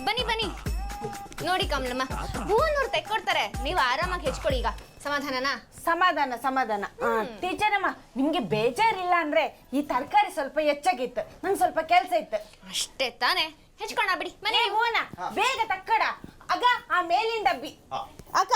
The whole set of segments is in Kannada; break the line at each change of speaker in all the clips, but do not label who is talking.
ಬನ್ನಿ ಬನ್ನಿ ನೋಡಿ ಕಮಲಮ್ಮ ಭುವನವ್ರು ತೆಕ್ಕೊಡ್ತಾರೆ, ನೀವು ಆರಾಮಾಗಿ ಹೆಚ್ಕೊಳ್ಳಿ. ಈಗ ಸಮಾಧಾನನಾ?
ಸಮಾಧಾನ. ಟೀಚರ್ ಅಮ್ಮ, ನಿಮ್ಗೆ ಬೇಜಾರಿಲ್ಲ ಅಂದ್ರೆ ಈ ತರಕಾರಿ ಸ್ವಲ್ಪ ಹೆಚ್ಚಾಗಿತ್ತು, ನಂಗೆ ಸ್ವಲ್ಪ ಕೆಲಸ ಇತ್ತು
ಅಷ್ಟೇ ತಾನೇ. ಹೆಚ್ಕೊಂಡ ಬಿಡಿ ಮನೆ.
ಹೂನ ಬೇಗ ತಕ್ಕಡ. ಅಗ ಆ ಮೇಲಿನ ಡಬ್ಬಿ ಅಕ್ಕ.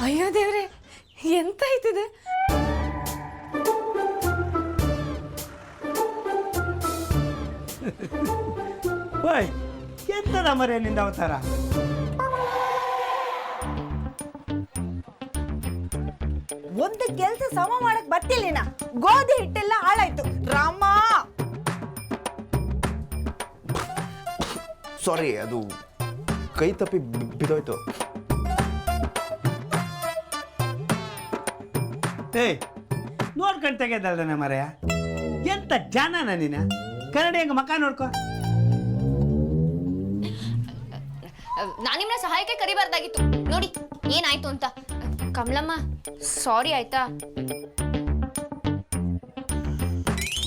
ಅಯ್ಯೋ ದೇವ್ರೆ, ಎಂತ ಆಯ್ತದೆ?
ಓಯ್ ಎಂತದ ಮರೆ ನಿಂದ ಅವತಾರ?
ಒಂದು ಕೆಲಸ ಸಮ ಮಾಡಕ್ ಬರ್ತಿಲ್ಲಿನ, ಗೋಧಿ ಹಿಟ್ಟೆಲ್ಲ ಹಾಳಾಯ್ತು ರಾಮ.
ಸಾರಿ, ಅದು ಕೈ ತಪ್ಪಿ ಬಿದ್ದೋಯ್ತು.
ಏಯ್ ನೋಡ್ಕೊಂಡು ತೆಗೆದಲ್ದನ ಮರೆಯ, ಎಂತ ಜಾನನ ನೀನ? ಕನ್ನಡಿ ಹೆಂಗ ಮಕ್ಕ ನೋಡ್ಕೊ.
ನಾನು ನಿಮ್ಮನ್ನ ಸಹಾಯಕ್ಕೆ ಕರಿಬಾರ್ದಾಗಿತ್ತು. ನೋಡಿ ಏನಾಯ್ತು ಅಂತ. ಕಮಲಮ್ಮ ಸಾರಿ ಆಯ್ತಾ?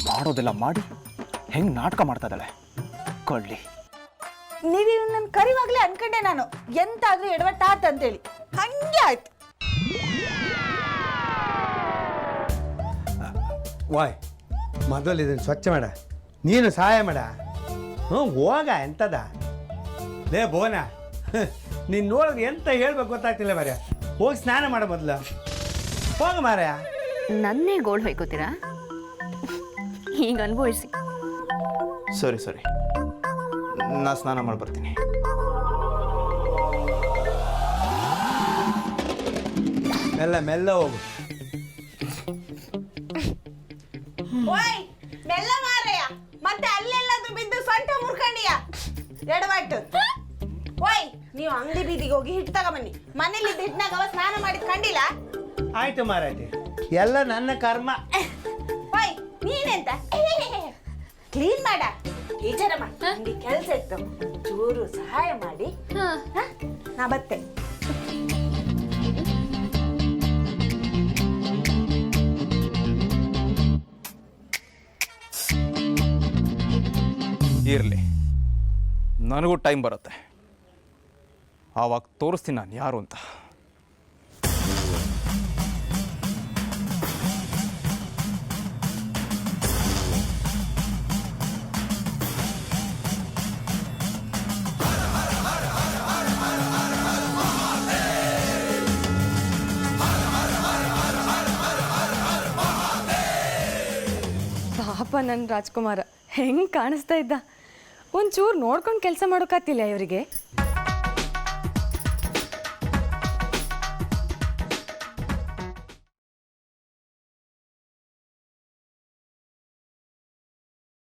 ಮಾಡೋದೆಲ್ಲ ಮಾಡಿ ಹೆಂಗ್ ನಾಟಕ ಮಾಡ್ತಾ ಇದ್ದಾಳೆ ಕೊಳ್ಳಿ.
ನೀವು ನನ್ನ ಕರಿವಾಗ್ಲೇ ಅನ್ಕೊಂಡೆ ನಾನು, ಎಂತಾದ್ರೂ ಎಡವಟ್ಟಾತ್ ಅಂತೇಳಿ. ಹಂಗೆ ಆಯ್ತು.
ವಾಯ್ ಮೊದಲು ಇದನ್ನು ಸ್ವಚ್ಛ ಮಾಡ, ನೀನು ಸಹಾಯ ಮಾಡ. ಹೋಗ ಎಂತದ ಲೇ ಬೋನ, ನೀನು ನೋಡಿದ್ರೆ ಎಂತ ಹೇಳ್ಬೇಕು ಗೊತ್ತಾಗ್ತಿಲ್ಲ ಮಾರ್ಯ. ಹೋಗಿ ಸ್ನಾನ ಮಾಡ ಮೊದಲು, ಹೋಗ ಮಾರ್ಯ.
ನನ್ನೇ ಗೋಳ್ ಹೊಯ್ಕೋತೀರಾ? ಈಗ ಅನುಭವಿಸಿ.
ಸರಿ ನಾ ಸ್ನಾನ ಮಾಡಿ ಬರ್ತೀನಿ.
ಮೆಲ್ಲ ಹೋಗು.
ಓಯ್ ಮೆಲ್ಲ ಮಾರಯ್ಯ, ಮತ್ತೆ ಅಲ್ಲೆಲ್ಲದು ಬಿದ್ದು ಸೊಂಟ ಮುರ್ಕಂಡಿಯ ಎಡವಟ್ಟು. ಓಯ್ ನೀವು ಅಂಗಡಿ ಬೀದಿಗೆ ಹೋಗಿ ಹಿಟ್ಟು ತಗೊಂಬನ್ನಿ. ಮನೇಲಿ ಹಿಟ್ನಾಗ ಅವ ಸ್ನಾನ ಮಾಡಿದ್ ಕಂಡಿಲ್ಲ?
ಆಯ್ತು ಮಾರಾಯ್ತಿ, ಎಲ್ಲ ನನ್ನ ಕರ್ಮ.
ಓಯ್ ನೀನೆಂತ ಕ್ಲೀನ್ ಮಾಡ. ಟೀಚರಮ್ಮ ನಿಮ್ಗೆ ಕೆಲಸ ಇತ್ತು, ಚೂರು ಸಹಾಯ ಮಾಡಿ. ನಾ ಬತ್ತೆ.
ಇರಲಿ, ನನಗೂ ಟೈಮ್ ಬರುತ್ತೆ, ಆವಾಗ ತೋರಿಸ್ತೀನಿ ನಾನು ಯಾರು ಅಂತ.
ಪಾಪ ನನ್ನ ರಾಜ್ಕುಮಾರ ಹೆಂಗೆ ಕಾಣಿಸ್ತಾ ಇದ್ದ. ಒಂಚೂರು ನೋಡ್ಕೊಂಡು ಕೆಲಸ ಮಾಡೋಕ್ಕಾಗ್ತಿಲ್ಲ ಇವರಿಗೆ.